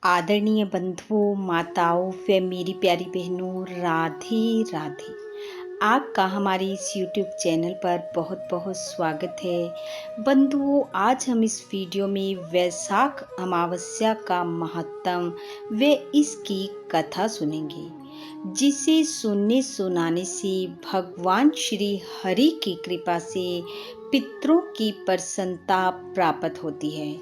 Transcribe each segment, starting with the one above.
आदरणीय बंधुओं, माताओं व मेरी प्यारी बहनों, राधे राधे। आपका हमारे इस YouTube चैनल पर बहुत बहुत स्वागत है। बंधुओं, आज हम इस वीडियो में वैशाख अमावस्या का महत्व व इसकी कथा सुनेंगे, जिसे सुनने सुनाने से भगवान श्री हरि की कृपा से पितरों की प्रसन्नता प्राप्त होती है।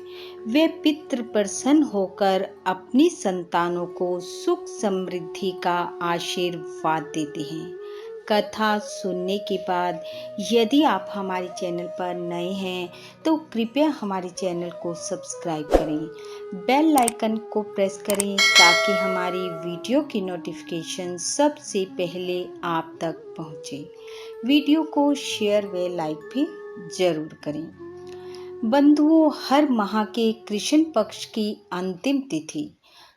वे पितृ प्रसन्न होकर अपनी संतानों को सुख समृद्धि का आशीर्वाद देते हैं। कथा सुनने के बाद यदि आप हमारे चैनल पर नए हैं तो कृपया हमारे चैनल को सब्सक्राइब करें, बेल आइकन को प्रेस करें ताकि हमारी वीडियो की नोटिफिकेशन सबसे पहले आप तक पहुंचे। वीडियो को शेयर व लाइक भी जरूर करें। बंधुओं, हर माह के कृष्ण पक्ष की अंतिम तिथि,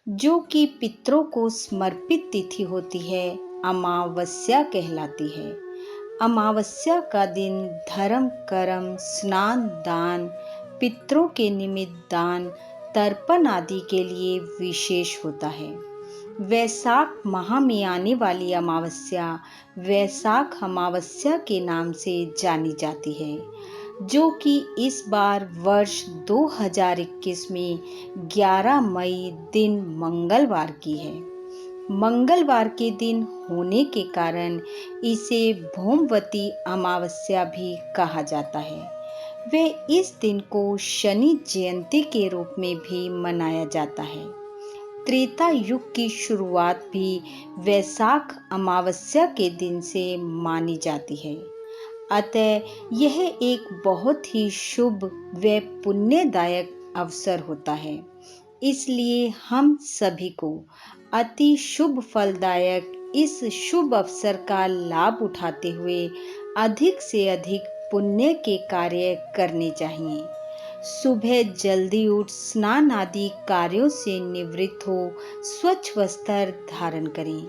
जो कि पितरों को समर्पित तिथि होती है, अमावस्या कहलाती है। अमावस्या का दिन धर्म, कर्म, स्नान, दान, पितरों के निमित्त दान, तर्पण आदि के लिए विशेष होता है। वैशाख माह में आने वाली अमावस्या वैशाख अमावस्या के नाम से जानी जाती है, जो कि इस बार वर्ष 2021 में 11 मई दिन मंगलवार की है। मंगलवार के दिन होने के कारण इसे भौमवती अमावस्या भी कहा जाता है। वे इस दिन को शनि जयंती के रूप में भी मनाया जाता है। त्रेता युग की शुरुआत भी वैशाख अमावस्या के दिन से मानी जाती है। अतः यह एक बहुत ही शुभ व पुण्यदायक अवसर होता है। इसलिए हम सभी को अति शुभ फलदायक इस शुभ अवसर का लाभ उठाते हुए अधिक से अधिक पुण्य के कार्य करने चाहिए। सुबह जल्दी उठ स्नान आदि कार्यों से निवृत्त हो स्वच्छ वस्त्र धारण करें।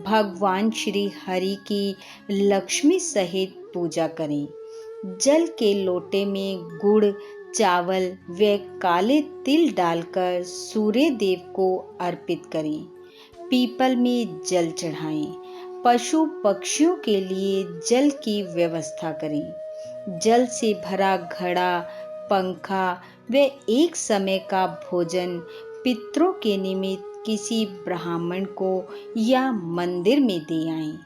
भगवान श्री हरि की लक्ष्मी सहित पूजा करें। जल के लोटे में गुड़, चावल व काले तिल डालकर सूर्य देव को अर्पित करें। पीपल में जल चढ़ाएं। पशु पक्षियों के लिए जल की व्यवस्था करें। जल से भरा घड़ा, पंखा व एक समय का भोजन पितरों के निमित्त किसी ब्राह्मण को या मंदिर में दे आएं।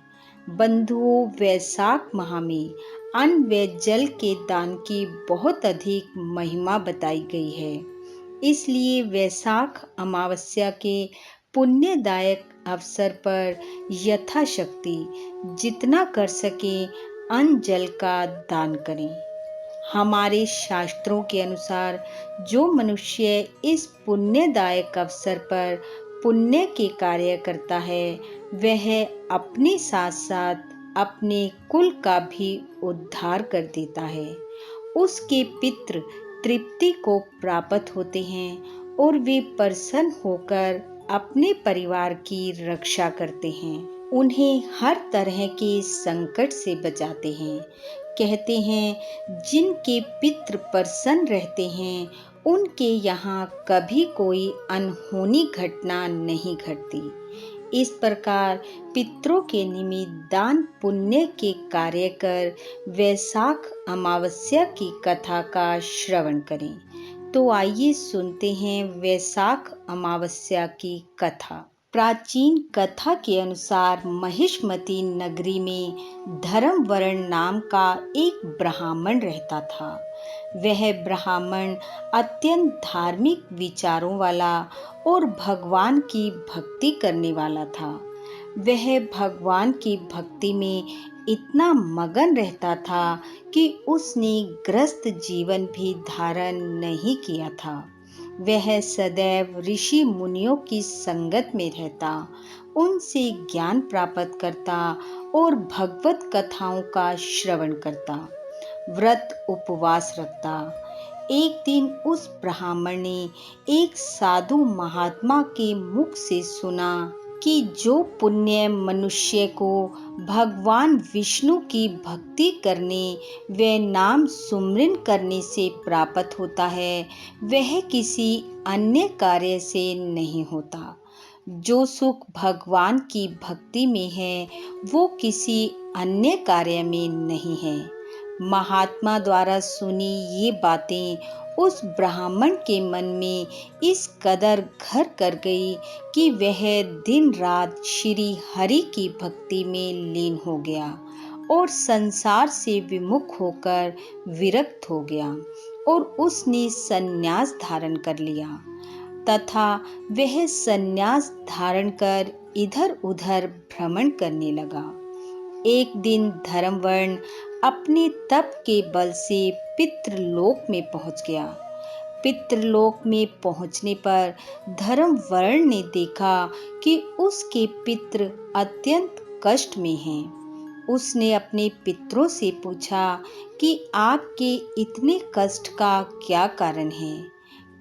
बंधुओं, वैशाख माह में अन्न व जल के दान की बहुत अधिक महिमा बताई गई है। इसलिए वैशाख अमावस्या के पुण्यदायक अवसर पर यथाशक्ति जितना कर सके अन्न जल का दान करें। हमारे शास्त्रों के अनुसार जो मनुष्य इस पुण्यदायक अवसर पर पुण्य के कार्य करता है, वह अपने साथ साथ अपने कुल का भी उद्धार कर देता है। उसके पितृ तृप्ति को प्राप्त होते हैं और वे प्रसन्न होकर अपने परिवार की रक्षा करते हैं। उन्हें हर तरह के संकट से बचाते हैं। कहते हैं, जिनके पितृ प्रसन्न रहते हैं उनके यहाँ कभी कोई अनहोनी घटना नहीं घटती। इस प्रकार पितरों के निमित्त दान पुण्य के कार्य कर वैशाख अमावस्या की कथा का श्रवण करें। तो आइए सुनते हैं वैशाख अमावस्या की कथा। प्राचीन कथा के अनुसार महिष्मती नगरी में धर्मवर्ण नाम का एक ब्राह्मण रहता था। वह ब्राह्मण अत्यंत धार्मिक विचारों वाला और भगवान की भक्ति करने वाला था। वह भगवान की भक्ति में इतना मगन रहता था कि उसने गृहस्थ जीवन भी धारण नहीं किया था। वह सदैव ऋषि मुनियों की संगत में रहता, उनसे ज्ञान प्राप्त करता और भगवत कथाओं का श्रवण करता, व्रत उपवास रखता। एक दिन उस ब्राह्मण ने एक साधु महात्मा के मुख से सुना कि जो पुण्य मनुष्य को भगवान विष्णु की भक्ति करने व नाम सुमरन करने से प्राप्त होता है, वह किसी अन्य कार्य से नहीं होता। जो सुख भगवान की भक्ति में है, वो किसी अन्य कार्य में नहीं है। महात्मा द्वारा सुनी ये बातें उस ब्राह्मण के मन में इस कदर घर कर गई कि वह दिन रात श्री हरि की भक्ति में लीन हो गया और संसार से विमुख होकर विरक्त हो गया और उसने संन्यास धारण कर लिया तथा वह संन्यास धारण कर इधर उधर भ्रमण करने लगा। एक दिन धर्मवर्ण अपने तप के बल से पितृलोक में पहुंच गया। पितृलोक में पहुंचने पर धर्मवर्ण ने देखा कि उसके पितृ अत्यंत कष्ट में हैं। उसने अपने पितरों से पूछा कि आपके इतने कष्ट का क्या कारण है।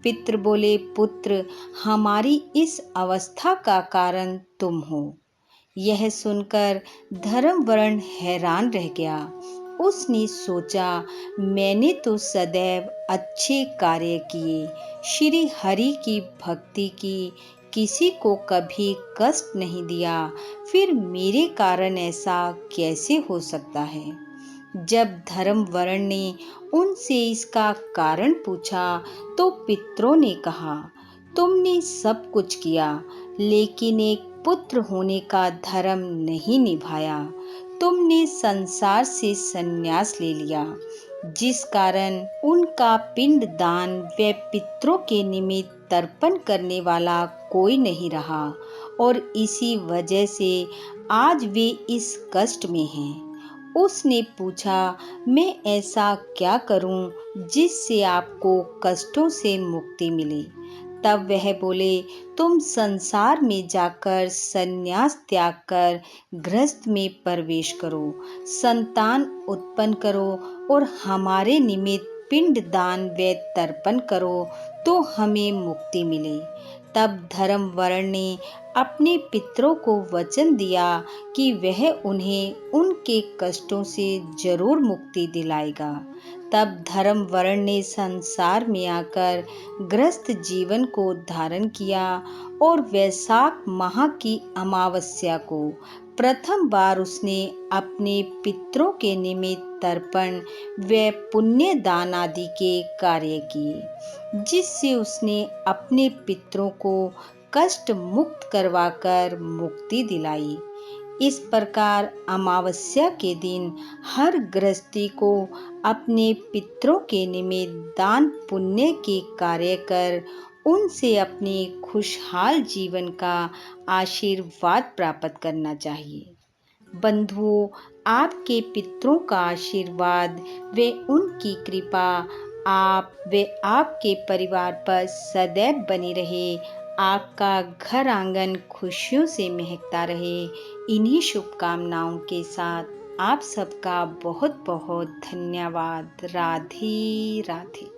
पितृ बोले, पुत्र, हमारी इस अवस्था का कारण तुम हो। यह सुनकर धर्मवर्ण हैरान रह गया। उसने सोचा, मैंने तो सदैव अच्छे कार्य किए, श्री हरि की भक्ति की, किसी को कभी कष्ट नहीं दिया, फिर मेरे कारण ऐसा कैसे हो सकता है। जब धर्मवर्ण ने उनसे इसका कारण पूछा तो पितरों ने कहा, तुमने सब कुछ किया, लेकिन एक पुत्र होने का धर्म नहीं निभाया। तुमने संसार से संन्यास ले लिया, जिस कारण उनका पिंड दान व पितरों के निमित्त तर्पण करने वाला कोई नहीं रहा और इसी वजह से आज वे इस कष्ट में हैं। उसने पूछा, मैं ऐसा क्या करूं जिससे आपको कष्टों से मुक्ति मिले। तब वह बोले, तुम संसार में जाकर संन्यास त्याग कर गृहस्थ में प्रवेश करो, संतान उत्पन्न करो और हमारे निमित्त पिंड दान व तर्पण करो तो हमें मुक्ति मिले। तब धर्मवर्ण ने अपने पितरों को वचन दिया कि वह उन्हें उनके कष्टों से जरूर मुक्ति दिलाएगा। तब धर्मवर्ण ने संसार में आकर गृहस्थ जीवन को धारण किया और वैशाख माह की अमावस्या को प्रथम बार उसने अपने पितरों के निमित्त तर्पण व पुण्य दान आदि के कार्य किए, जिससे उसने अपने पितरों को कष्ट मुक्त करवाकर मुक्ति दिलाई। इस प्रकार अमावस्या के दिन हर गृहस्थी को अपने पितरों के निमित्त दान पुण्य के कार्य कर उनसे अपने खुशहाल जीवन का आशीर्वाद प्राप्त करना चाहिए। बंधुओं, आपके पितरों का आशीर्वाद व उनकी कृपा आप व आपके परिवार पर सदैव बनी रहे। आपका घर आंगन खुशियों से महकता रहे। इन्हीं शुभकामनाओं के साथ आप सबका बहुत बहुत धन्यवाद। राधे राधे।